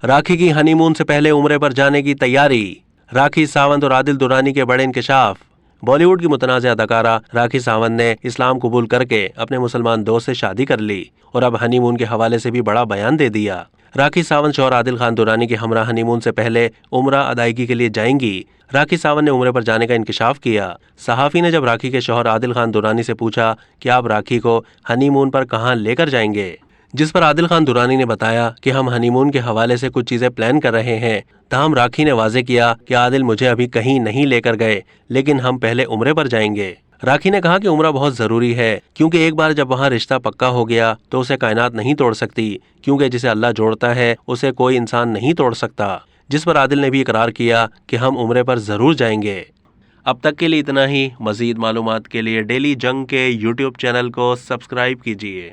راکھی کی ہنی مون سے پہلے عمرے پر جانے کی تیاری، راکھی ساونت اور عادل دورانی کے بڑے انکشاف۔ بالی ووڈ کی متنازع اداکارہ راکھی ساونت نے اسلام قبول کر کے اپنے مسلمان دوست سے شادی کر لی اور اب ہنی مون کے حوالے سے بھی بڑا بیان دے دیا۔ راکھی ساونت شوہر عادل خان دورانی کے ہمراہ ہنی مون سے پہلے عمرہ ادائیگی کے لیے جائیں گی۔ راکھی ساونت نے عمرے پر جانے کا انکشاف کیا۔ صحافی نے جب راکھی کے شوہر عادل خان دورانی سے پوچھا کہ آپ راکھی کو ہنی مون پر کہاں لے کر جائیں گے، جس پر عادل خان دورانی نے بتایا کہ ہم ہنی مون کے حوالے سے کچھ چیزیں پلان کر رہے ہیں، تاہم راکھی نے واضح کیا کہ عادل مجھے ابھی کہیں نہیں لے کر گئے، لیکن ہم پہلے عمرے پر جائیں گے۔ راکھی نے کہا کہ عمرہ بہت ضروری ہے کیونکہ ایک بار جب وہاں رشتہ پکا ہو گیا تو اسے کائنات نہیں توڑ سکتی، کیونکہ جسے اللہ جوڑتا ہے اسے کوئی انسان نہیں توڑ سکتا، جس پر عادل نے بھی اقرار کیا کہ ہم عمرے پر ضرور جائیں گے۔ اب تک کے لیے اتنا ہی۔ مزید معلومات کے لیے ڈیلی جنگ کے یوٹیوب چینل کو سبسکرائب کیجیے۔